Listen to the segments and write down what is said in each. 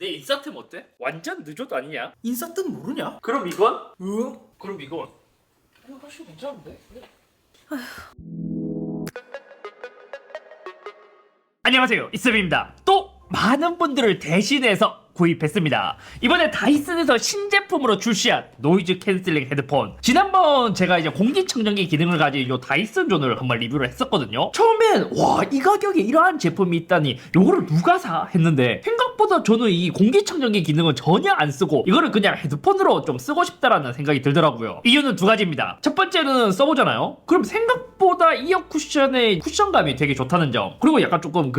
내 인싸템 어때? 완전 늦어도 아니냐? 인싸뜻 모르냐? 그럼 이건? 응? 그럼 이건? 이거 훨씬 괜찮은데? 안녕하세요, 이쌤입니다. 또 많은 분들을 대신해서 구입했습니다. 이번에 다이슨에서 신제품으로 출시한 노이즈 캔슬링 헤드폰. 지난번 제가 이제 공기청정기 기능을 가진 요 다이슨 존을 한번 리뷰를 했었거든요. 처음엔 와, 이 가격에 이러한 제품이 있다니 요거를 누가 사? 했는데 생각보다 저는 이 공기청정기 기능은 전혀 안 쓰고 이거를 그냥 헤드폰으로 좀 쓰고 싶다라는 생각이 들더라고요. 이유는 두 가지입니다. 첫 번째는 써보잖아요. 그럼 생각보다 이어 쿠션의 쿠션감이 되게 좋다는 점. 그리고 약간 조금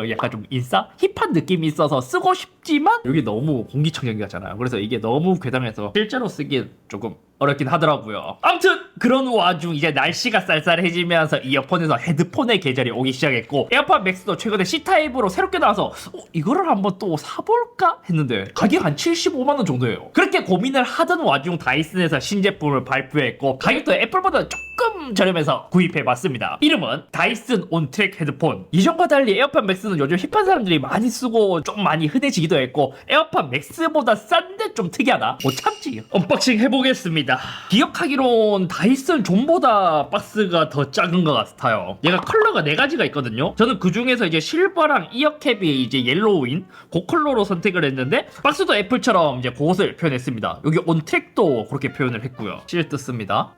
약간 좀 인싸? 힙한 느낌이 있어서 쓰고 싶지만 여기 너무 공기청정기 같잖아요. 그래서 이게 너무 괴담해서 실제로 쓰기 조금 어렵긴 하더라고요. 아무튼 그런 와중 이제 날씨가 쌀쌀해지면서 이어폰에서 헤드폰의 계절이 오기 시작했고, 에어팟 맥스도 최근에 C타입으로 새롭게 나와서 이거를 한번 또 사볼까 했는데 가격 한 75만원 정도예요. 그렇게 고민을 하던 와중 다이슨에서 신제품을 발표했고, 가격도 애플보다 조금 저렴해서 구입해봤습니다. 이름은 다이슨 온트랙 헤드폰. 이전과 달리 에어팟 맥스는 요즘 힙한 사람들이 많이 쓰고 좀 많이 흔해지기도 했고, 에어팟 맥스보다 싼데 좀 특이하다, 못 참지. 언박싱 해보겠습니다. 기억하기론 다이슨 존보다 박스가 더 작은 것 같아요. 얘가 컬러가 4가지가 있거든요. 저는 그 중에서 이제 실버랑 이어캡이 이제 옐로우인 그 컬러로 선택을 했는데, 박스도 애플처럼 이제 그것을 표현했습니다. 여기 온트랙도 그렇게 표현을 했고요. 실드 씁니다.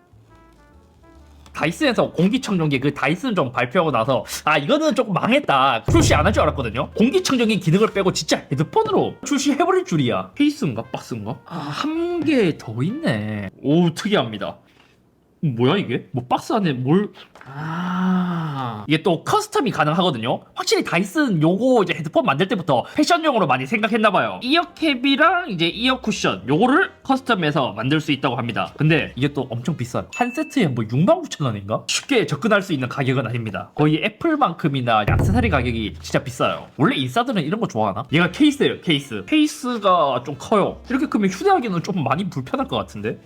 다이슨에서 공기청정기 그 다이슨 좀 발표하고 나서 이거는 조금 망했다, 출시 안 할 줄 알았거든요. 공기청정기 기능을 빼고 진짜 헤드폰으로 출시해버릴 줄이야. 케이스인가 박스인가? 한 개 더 있네. 오, 특이합니다. 뭐야 이게? 뭐 박스 안에 뭘? 이게 또 커스텀이 가능하거든요. 확실히 다이슨 요거 이제 헤드폰 만들 때부터 패션용으로 많이 생각했나봐요. 이어캡이랑 이제 이어 쿠션 요거를 커스텀해서 만들 수 있다고 합니다. 근데 이게 또 엄청 비싸요. 한 세트에 뭐 69,000원인가? 쉽게 접근할 수 있는 가격은 아닙니다. 거의 애플만큼이나 액세서리 가격이 진짜 비싸요. 원래 인싸들은 이런 거 좋아하나? 얘가 케이스예요, 케이스. 케이스가 좀 커요. 이렇게 크면 휴대하기는 좀 많이 불편할 것 같은데?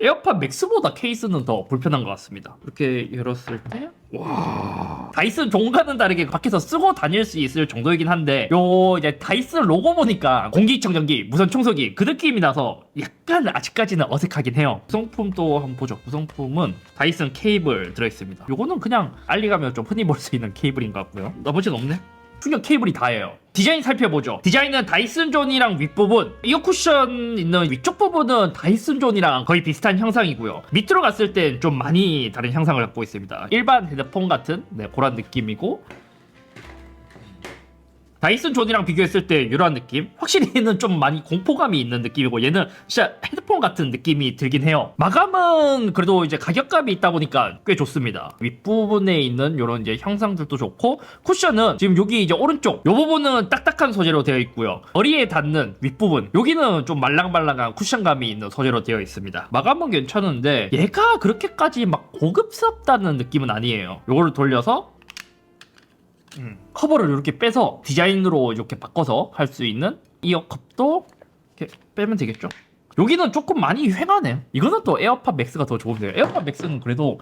에어팟 맥스보다 케이스는 더 불편한 것 같습니다. 이렇게 열었을 때, 와, 다이슨 종과는 다르게 밖에서 쓰고 다닐 수 있을 정도이긴 한데, 요 이제 다이슨 로고 보니까 공기청정기, 무선 청소기 그 느낌이 나서 약간 아직까지는 어색하긴 해요. 구성품도 한번 보죠. 구성품은 다이슨 케이블 들어있습니다. 요거는 그냥 알리가면 좀 흔히 볼 수 있는 케이블인 것 같고요. 나머지는 없네. 충격 케이블이 다예요. 디자인 살펴보죠. 디자인은 다이슨 존이랑 윗부분, 이어 쿠션 있는 위쪽 부분은 다이슨 존이랑 거의 비슷한 형상이고요. 밑으로 갔을 땐 좀 많이 다른 형상을 갖고 있습니다. 일반 헤드폰 같은 그런 느낌이고, 다이슨 존이랑 비교했을 때 이런 느낌? 확실히 얘는 좀 많이 공포감이 있는 느낌이고, 얘는 진짜 헤드폰 같은 느낌이 들긴 해요. 마감은 그래도 이제 가격감이 있다 보니까 꽤 좋습니다. 윗부분에 있는 이런 이제 형상들도 좋고, 쿠션은 지금 여기 이제 오른쪽 요 부분은 딱딱한 소재로 되어 있고요. 머리에 닿는 윗부분 여기는 좀 말랑말랑한 쿠션감이 있는 소재로 되어 있습니다. 마감은 괜찮은데 얘가 그렇게까지 막 고급스럽다는 느낌은 아니에요. 요거를 돌려서 커버를 이렇게 빼서 디자인으로 이렇게 바꿔서 할 수 있는 이어컵도 이렇게 빼면 되겠죠. 여기는 조금 많이 휑하네. 이거는 또 에어팟 맥스가 더 좋은데요. 에어팟 맥스는 그래도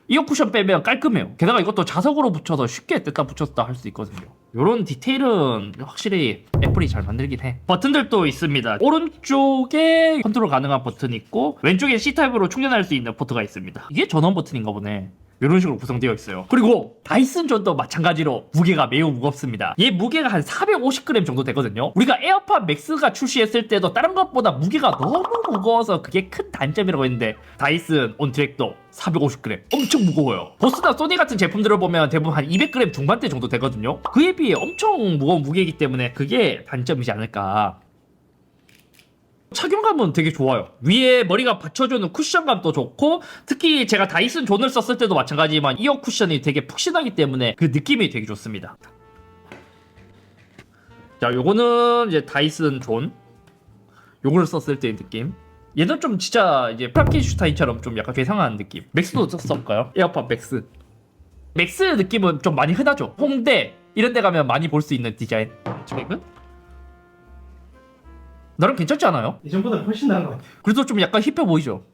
이어 쿠션 빼면 깔끔해요. 게다가 이것도 자석으로 붙여서 쉽게 뗐다 붙였다 할 수 있거든요. 이런 디테일은 확실히 애플이 잘 만들긴 해. 버튼들도 있습니다. 오른쪽에 컨트롤 가능한 버튼이 있고, 왼쪽에 C타입으로 충전할 수 있는 포트가 있습니다. 이게 전원 버튼인가 보네. 이런 식으로 구성되어 있어요. 그리고 다이슨 존도 마찬가지로 무게가 매우 무겁습니다. 얘 무게가 한 450g 정도 되거든요. 우리가 에어팟 맥스가 출시했을 때도 다른 것보다 무게가 너무 무거워서 그게 큰 단점이라고 했는데, 다이슨 온트랙도 450g 엄청 무거워요. 보스나 소니 같은 제품들을 보면 대부분 한 200g 중반대 정도 되거든요. 그에 비해 엄청 무거운 무게이기 때문에 그게 단점이지 않을까. 착용감은 되게 좋아요. 위에 머리가 받쳐주는 쿠션감도 좋고, 특히 제가 다이슨 존을 썼을 때도 마찬가지지만 이어 쿠션이 되게 푹신하기 때문에 그 느낌이 되게 좋습니다. 자, 요거는 이제 다이슨 존, 요거를 썼을 때의 느낌. 얘는 좀 진짜 이제 프랑켄슈타인처럼 좀 약간 괴상한 느낌. 맥스도 썼을까요? 에어팟 맥스. 맥스 느낌은 좀 많이 흔하죠. 홍대 이런 데 가면 많이 볼 수 있는 디자인. 최근? 나름 괜찮지 않아요? 예전보다 훨씬 나은 것 같아요. 그래도 좀 약간 힙해 보이죠?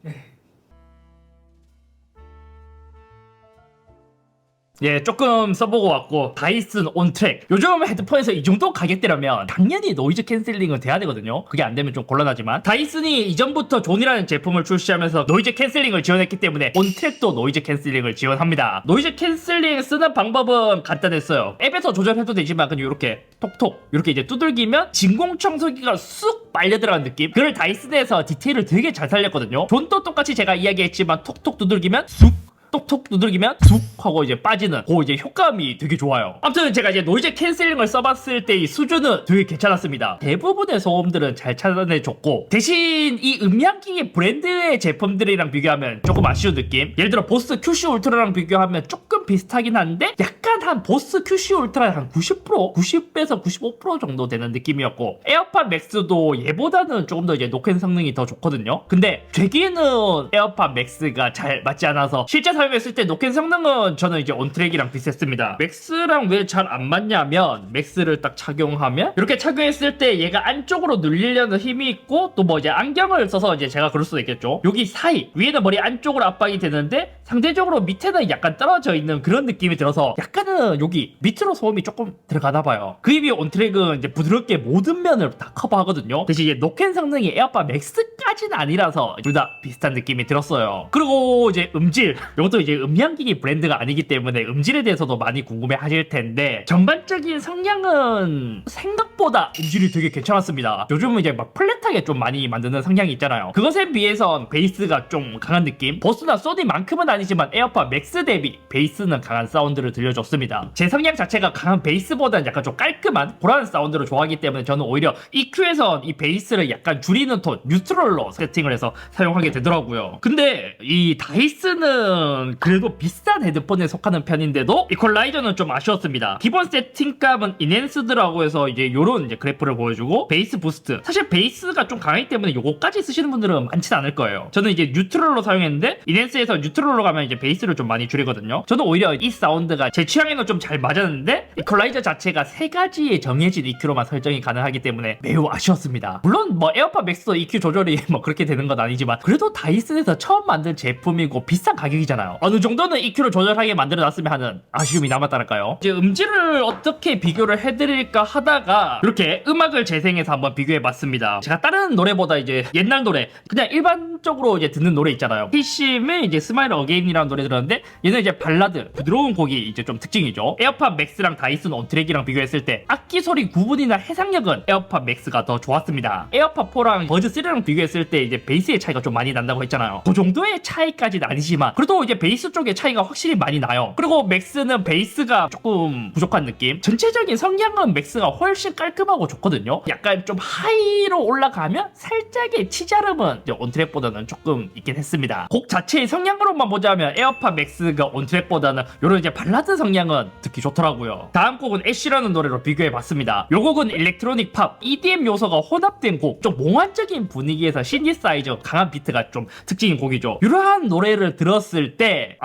예, 조금 써보고 왔고 다이슨 온트랙. 요즘 헤드폰에서 이 정도 가격대라면 당연히 노이즈 캔슬링은 돼야 되거든요. 그게 안 되면 좀 곤란하지만 다이슨이 이전부터 존이라는 제품을 출시하면서 노이즈 캔슬링을 지원했기 때문에 온트랙도 노이즈 캔슬링을 지원합니다. 노이즈 캔슬링 쓰는 방법은 간단했어요. 앱에서 조절해도 되지만 그냥 이렇게 톡톡 이렇게 이제 두들기면 진공 청소기가 쑥 빨려 들어간 느낌. 그걸 다이슨에서 디테일을 되게 잘 살렸거든요. 존도 똑같이 제가 이야기했지만 톡톡 두들기면 쑥 똑톡 두들기면 쑥 하고 이제 빠지는 그 이제 효과음이 되게 좋아요. 아무튼 제가 이제 노이즈 캔슬링을 써봤을 때 이 수준은 되게 괜찮았습니다. 대부분의 소음들은 잘 찾아내줬고 대신 이 음향기기 브랜드의 제품들이랑 비교하면 조금 아쉬운 느낌. 예를 들어 보스 QC 울트라랑 비교하면 조금 비슷하긴 한데 약간 한 보스 QC 울트라 한 90%? 90에서 95% 정도 되는 느낌이었고 에어팟 맥스도 얘보다는 조금 더 이제 노캔 성능이 더 좋거든요. 근데 되기는 에어팟 맥스가 잘 맞지 않아서 실제 사용했을 때 노캔 성능은 저는 이제 온트랙이랑 비슷했습니다. 맥스랑 왜 잘 안 맞냐면 맥스를 딱 착용하면 이렇게 착용했을 때 얘가 안쪽으로 눌리려는 힘이 있고 또 뭐 이제 안경을 써서 이제 제가 그럴 수도 있겠죠. 여기 사이 위에는 머리 안쪽으로 압박이 되는데 상대적으로 밑에는 약간 떨어져 있는 그런 느낌이 들어서 약간은 여기 밑으로 소음이 조금 들어가나 봐요. 그에 비해 온트랙은 이제 부드럽게 모든 면을 다 커버하거든요. 대신 이제 노캔 성능이 에어팟 맥스까지는 아니라서 둘 다 비슷한 느낌이 들었어요. 그리고 이제 음질, 이것도 이제 음향기기 브랜드가 아니기 때문에 음질에 대해서도 많이 궁금해 하실 텐데 전반적인 성향은 생각보다 음질이 되게 괜찮았습니다. 요즘은 이제 막 플랫하게 좀 많이 만드는 성향이 있잖아요. 그것에 비해선 베이스가 좀 강한 느낌. 보스나 소니만큼은 아니지만 에어팟 맥스 대비 베이스는 강한 사운드를 들려줬습니다. 제 성향 자체가 강한 베이스보다는 약간 좀 깔끔한 그런 사운드를 좋아하기 때문에 저는 오히려 EQ에선 이 베이스를 약간 줄이는 톤 뉴트럴로 세팅을 해서 사용하게 되더라고요. 근데 이 다이슨은 그래도 비싼 헤드폰에 속하는 편인데도 이퀄라이저는 좀 아쉬웠습니다. 기본 세팅값은 인핸스드라고 해서 이제 요런 이제 그래프를 보여주고 베이스 부스트. 사실 베이스가 좀 강하기 때문에 요거까지 쓰시는 분들은 많지는 않을 거예요. 저는 이제 뉴트럴로 사용했는데 인핸스에서 뉴트럴로 가면 이제 베이스를 좀 많이 줄이거든요. 저는 오히려 이 사운드가 제 취향에는 좀 잘 맞았는데 이퀄라이저 자체가 세 가지의 정해진 EQ로만 설정이 가능하기 때문에 매우 아쉬웠습니다. 물론 뭐 에어팟 맥스도 EQ 조절이 뭐 그렇게 되는 건 아니지만 그래도 다이슨에서 처음 만든 제품이고 비싼 가격이잖아요. 어느 정도는 EQ를 조절하게 만들어놨으면 하는 아쉬움이 남았다랄까요. 이제 음질을 어떻게 비교를 해드릴까 하다가 이렇게 음악을 재생해서 한번 비교해봤습니다. 제가 다른 노래보다 이제 옛날 노래 그냥 일반적으로 이제 듣는 노래 있잖아요. 피심의 이제 스마일 어게인이라는 노래 들었는데 얘는 이제 발라드 부드러운 곡이 이제 좀 특징이죠. 에어팟 맥스랑 다이슨 온트랙이랑 비교했을 때 악기 소리 구분이나 해상력은 에어팟 맥스가 더 좋았습니다. 에어팟 4랑 버즈 3랑 비교했을 때 이제 베이스의 차이가 좀 많이 난다고 했잖아요. 그 정도의 차이까지는 아니지만 그래도 이제 베이스 쪽의 차이가 확실히 많이 나요. 그리고 맥스는 베이스가 조금 부족한 느낌. 전체적인 성향은 맥스가 훨씬 깔끔하고 좋거든요. 약간 좀 하이로 올라가면 살짝의 치자름은 이제 온트랙보다는 조금 있긴 했습니다. 곡 자체의 성향으로만 보자면 에어팟 맥스가 온트랙보다는 요런 이제 발라드 성향은 듣기 좋더라고요. 다음 곡은 애쉬라는 노래로 비교해봤습니다. 요 곡은 일렉트로닉 팝, EDM 요소가 혼합된 곡, 좀 몽환적인 분위기에서 신디사이저 강한 비트가 좀 특징인 곡이죠. 이러한 노래를 들었을 때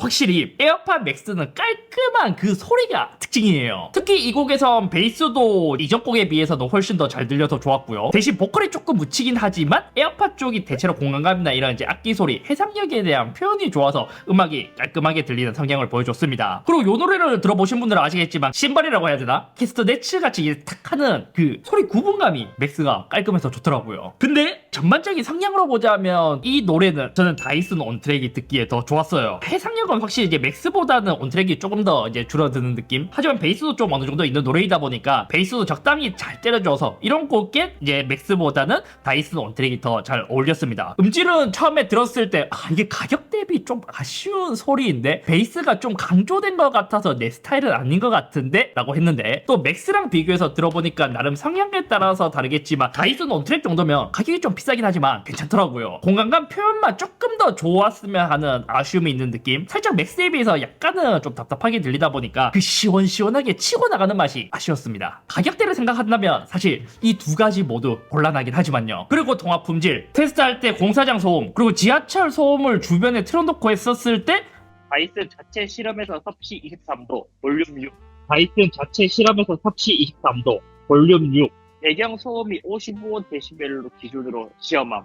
확실히 에어팟 맥스는 깔끔한 그 소리가 특징이에요. 특히 이 곡에선 베이스도 이전 곡에 비해서도 훨씬 더 잘 들려서 좋았고요. 대신 보컬이 조금 묻히긴 하지만 에어팟 쪽이 대체로 공간감이나 이런 이제 악기 소리, 해상력에 대한 표현이 좋아서 음악이 깔끔하게 들리는 성향을 보여줬습니다. 그리고 이 노래를 들어보신 분들은 아시겠지만 심벌이라고 해야 되나? 캐스터 네츠 같이 탁 하는 그 소리 구분감이 맥스가 깔끔해서 좋더라고요. 근데 전반적인 성향으로 보자면 이 노래는 저는 다이슨 온트랙이 듣기에 더 좋았어요. 해상력은 확실히 이제 맥스보다는 온트랙이 조금 더 이제 줄어드는 느낌. 하지만 베이스도 좀 어느 정도 있는 노래이다 보니까 베이스도 적당히 잘 때려줘서 이런 곡에 이제 맥스보다는 다이슨 온트랙이 더 잘 어울렸습니다. 음질은 처음에 들었을 때 이게 가격 대비 좀 아쉬운 소리인데 베이스가 좀 강조된 것 같아서 내 스타일은 아닌 것 같은데 라고 했는데 또 맥스랑 비교해서 들어보니까 나름 성향에 따라서 다르겠지만 다이슨 온트랙 정도면 가격이 좀 비싸긴 하지만 괜찮더라고요. 공간감 표현만 조금 더 좋았으면 하는 아쉬움이 있는 느낌. 살짝 맥스에 비해서 약간은 좀 답답하게 들리다 보니까 그 시원시원하게 치고 나가는 맛이 아쉬웠습니다. 가격대를 생각한다면 사실 이 두 가지 모두 곤란하긴 하지만요. 그리고 통합 품질, 테스트할 때 공사장 소음, 그리고 지하철 소음을 주변에 틀어놓고 했었을 때 다이슨 자체 실험에서 섭씨 23도, 볼륨 6. 다이슨 자체 실험에서 섭씨 23도, 볼륨 6. 배경 소음이 55dB로 기준으로 시험함.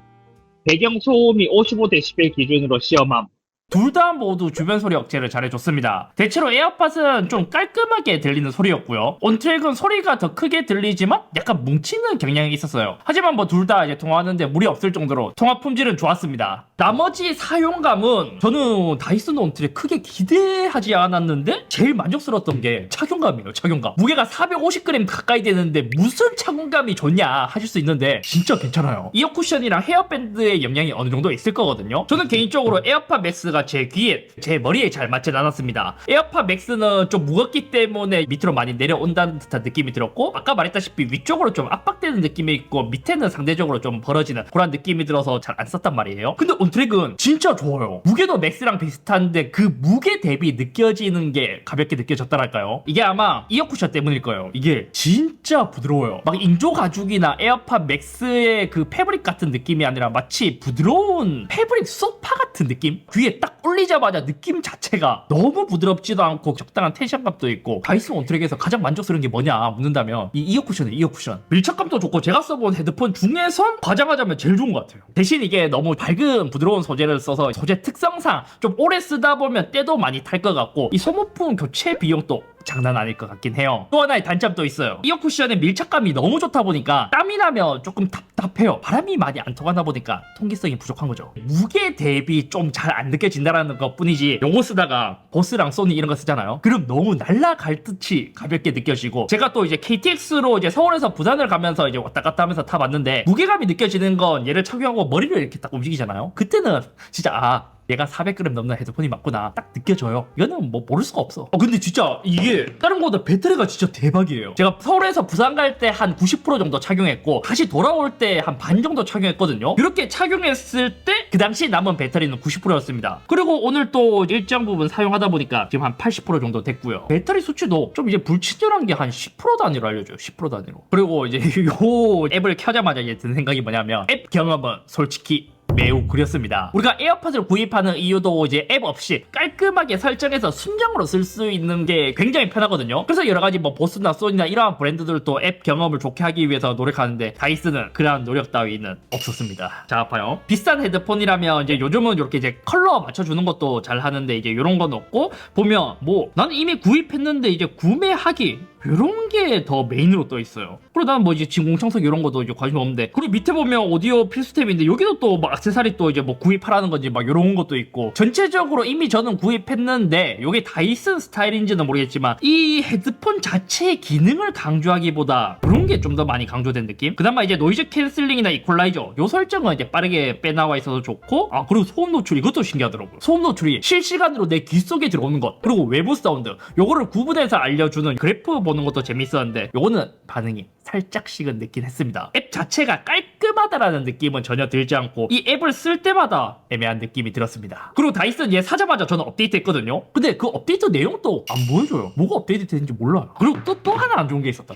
배경 소음이 55dB 기준으로 시험함. 둘 다 모두 주변 소리 억제를 잘해줬습니다. 대체로 에어팟은 좀 깔끔하게 들리는 소리였고요. 온트랙은 소리가 더 크게 들리지만 약간 뭉치는 경향이 있었어요. 하지만 뭐 둘 다 이제 통화하는데 무리 없을 정도로 통화 품질은 좋았습니다. 나머지 사용감은 저는 다이슨 온트랙 크게 기대하지 않았는데 제일 만족스러웠던 게 착용감이에요. 착용감. 무게가 450g 가까이 되는데 무슨 착용감이 좋냐 하실 수 있는데 진짜 괜찮아요. 이어 쿠션이랑 헤어밴드의 영향이 어느 정도 있을 거거든요. 저는 개인적으로 에어팟 맥스가 제 귀에, 제 머리에 잘 맞진 않았습니다. 에어팟 맥스는 좀 무겁기 때문에 밑으로 많이 내려온다는 듯한 느낌이 들었고, 아까 말했다시피 위쪽으로 좀 압박되는 느낌이 있고 밑에는 상대적으로 좀 벌어지는 그런 느낌이 들어서 잘 안 썼단 말이에요. 근데 온트랙은 진짜 좋아요. 무게도 맥스랑 비슷한데 그 무게 대비 느껴지는 게 가볍게 느껴졌다랄까요? 이게 아마 이어 쿠션 때문일 거예요. 이게 진짜 부드러워요. 막 인조 가죽이나 에어팟 맥스의 그 패브릭 같은 느낌이 아니라 마치 부드러운 패브릭 소파 같은 느낌? 귀에 딱 올리자마자 느낌 자체가 너무 부드럽지도 않고 적당한 텐션감도 있고, 다이슨 온트랙에서 가장 만족스러운 게 뭐냐 묻는다면 이 이어 쿠션이에요. 이어 쿠션. 밀착감도 좋고 제가 써본 헤드폰 중에선 과장하자면 제일 좋은 것 같아요. 대신 이게 너무 밝은 부드러운 소재를 써서 소재 특성상 좀 오래 쓰다 보면 때도 많이 탈 것 같고, 이 소모품 교체 비용도 장난 아닐 것 같긴 해요. 또 하나의 단점도 있어요. 이어 쿠션의 밀착감이 너무 좋다 보니까 땀이 나면 조금 답답해요. 바람이 많이 안 통하다 보니까 통기성이 부족한 거죠. 무게 대비 좀 잘 안 느껴진다라는 것 뿐이지, 요거 쓰다가 보스랑 소니 이런 거 쓰잖아요. 그럼 너무 날아갈 듯이 가볍게 느껴지고, 제가 또 이제 KTX로 이제 서울에서 부산을 가면서 이제 왔다 갔다 하면서 타봤는데 무게감이 느껴지는 건 얘를 착용하고 머리를 이렇게 딱 움직이잖아요. 그때는 진짜 얘가 400g 넘는 헤드폰이 맞구나 딱 느껴져요. 이거는 뭐 모를 수가 없어. 근데 진짜 이게 다른 거보다 배터리가 진짜 대박이에요. 제가 서울에서 부산 갈 때 한 90% 정도 착용했고, 다시 돌아올 때 한 반 정도 착용했거든요. 이렇게 착용했을 때 그 당시 남은 배터리는 90%였습니다. 그리고 오늘 또 일정 부분 사용하다 보니까 지금 한 80% 정도 됐고요. 배터리 수치도 좀 이제 불친절한 게 한 10% 단위로 알려줘요. 10% 단위로. 그리고 이제 요 앱을 켜자마자 이제 든 생각이 뭐냐면, 앱 경험은 솔직히 매우 구렸습니다. 우리가 에어팟을 구입하는 이유도 이제 앱 없이 깔끔하게 설정해서 순정으로 쓸 수 있는 게 굉장히 편하거든요. 그래서 여러가지 뭐 보스나 소니나 이러한 브랜드들도 앱 경험을 좋게 하기 위해서 노력하는데, 다이슨은 그러한 노력 따위는 없었습니다. 자, 봐요. 비싼 헤드폰이라면 이제 요즘은 이렇게 이제 컬러 맞춰주는 것도 잘 하는데 이제 이런 건 없고, 보면 뭐 나는 이미 구입했는데 이제 구매하기 이런 게 더 메인으로 떠 있어요. 그리고 나는 뭐 이제 진공청소기 이런 것도 이제 관심 없는데, 그리고 밑에 보면 오디오 필수템인데 여기도 또 막 액세서리 또 이제 뭐 구입하라는 건지 막 이런 것도 있고, 전체적으로 이미 저는 구입했는데 이게 다이슨 스타일인지는 모르겠지만 이 헤드폰 자체의 기능을 강조하기보다 그런 게 좀 더 많이 강조된 느낌? 그나마 이제 노이즈 캔슬링이나 이퀄라이저 요 설정은 이제 빠르게 빼나와 있어서 좋고, 그리고 소음 노출 이것도 신기하더라고요. 소음 노출이 실시간으로 내 귀 속에 들어오는 것, 그리고 외부 사운드 요거를 구분해서 알려주는 그래프 보는 것도 재밌었는데, 요거는 반응이 살짝씩은 늦긴 했습니다. 앱 자체가 깔끔하다라는 느낌은 전혀 들지 않고 이 앱을 쓸 때마다 애매한 느낌이 들었습니다. 그리고 다이슨 얘 사자마자 저는 업데이트 했거든요. 근데 그 업데이트 내용도 안 보여줘요. 뭐가 업데이트 됐는지 몰라요. 그리고 또 하나 안 좋은 게 있었다.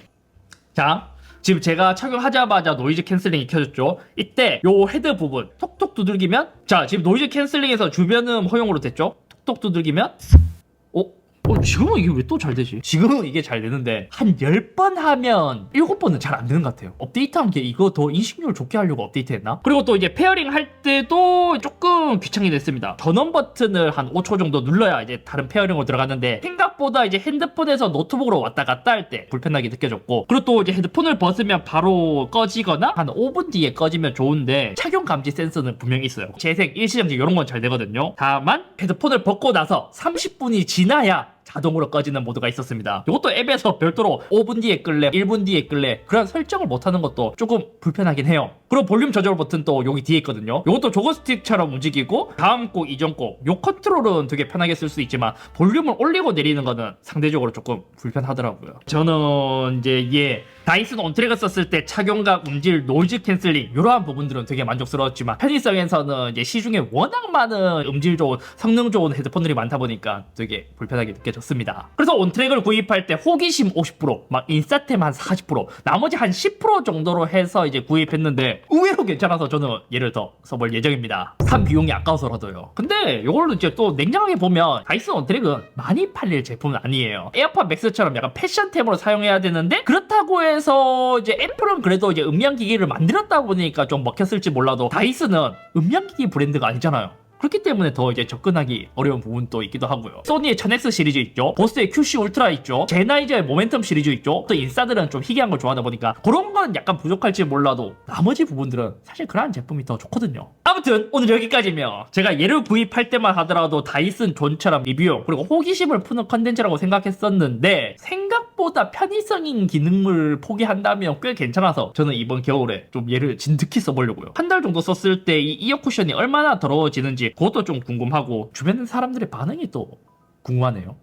자, 지금 제가 착용하자마자 노이즈 캔슬링이 켜졌죠. 이때 요 헤드 부분 톡톡 두들기면, 자 지금 노이즈 캔슬링에서 주변음 허용으로 됐죠. 톡톡 두들기면 지금은 이게 왜 또 잘 되지? 지금은 이게 잘 되는데 한 10번 하면 7번은 잘 안 되는 것 같아요. 업데이트한 게 이거 더 인식률 좋게 하려고 업데이트했나? 그리고 또 이제 페어링 할 때도 조금 귀찮게 됐습니다. 전원 버튼을 한 5초 정도 눌러야 이제 다른 페어링으로 들어갔는데, 생각보다 이제 핸드폰에서 노트북으로 왔다 갔다 할 때 불편하게 느껴졌고, 그리고 또 이제 헤드폰을 벗으면 바로 꺼지거나 한 5분 뒤에 꺼지면 좋은데 착용 감지 센서는 분명히 있어요. 재생, 일시정지 이런 건 잘 되거든요. 다만 헤드폰을 벗고 나서 30분이 지나야 자동으로 꺼지는 모드가 있었습니다. 이것도 앱에서 별도로 5분 뒤에 끌래, 1분 뒤에 끌래 그런 설정을 못하는 것도 조금 불편하긴 해요. 그리고 볼륨 조절 버튼도 여기 뒤에 있거든요. 이것도 조거스틱처럼 움직이고 다음 곡, 이전 곡, 요 컨트롤은 되게 편하게 쓸 수 있지만 볼륨을 올리고 내리는 거는 상대적으로 조금 불편하더라고요. 저는 이제 다이슨 온트랙을 썼을 때 착용감, 음질, 노이즈 캔슬링 이러한 부분들은 되게 만족스러웠지만, 편의성에서는 이제 시중에 워낙 많은 음질 좋은, 성능 좋은 헤드폰들이 많다 보니까 되게 불편하게 느껴졌습니다. 그래서 온트랙을 구입할 때 호기심 50%, 막 인싸템 한 40%, 나머지 한 10% 정도로 해서 이제 구입했는데 의외로 괜찮아서 저는 얘를 더 써볼 예정입니다. 산 비용이 아까워서라도요. 근데 이걸로 이제 또 냉정하게 보면 다이슨 온트랙은 많이 팔릴 제품은 아니에요. 에어팟 맥스처럼 약간 패션템으로 사용해야 되는데, 그렇다고 해서 이제 애플은 그래도 이제 음향기기를 만들었다 보니까 좀 먹혔을지 몰라도 다이슨은 음향기기 브랜드가 아니잖아요. 그렇기 때문에 더 이제 접근하기 어려운 부분도 있기도 하고요. 소니의 1000X 시리즈 있죠. 보스의 QC 울트라 있죠. 제나이저의 모멘텀 시리즈 있죠. 또 인싸들은 좀 희귀한 걸 좋아하다 보니까 그런 건 약간 부족할지 몰라도 나머지 부분들은 사실 그러한 제품이 더 좋거든요. 아무튼 오늘 여기까지며 제가 얘를 구입할 때만 하더라도 다이슨 존처럼 리뷰 그리고 호기심을 푸는 컨텐츠라고 생각했었는데 생각보다 편의성인 기능을 포기한다면 꽤 괜찮아서 저는 이번 겨울에 좀 얘를 진득히 써보려고요. 한 달 정도 썼을 때 이 이어 쿠션이 얼마나 더러워지는지 그것도 좀 궁금하고 주변 사람들의 반응이 또 궁금하네요.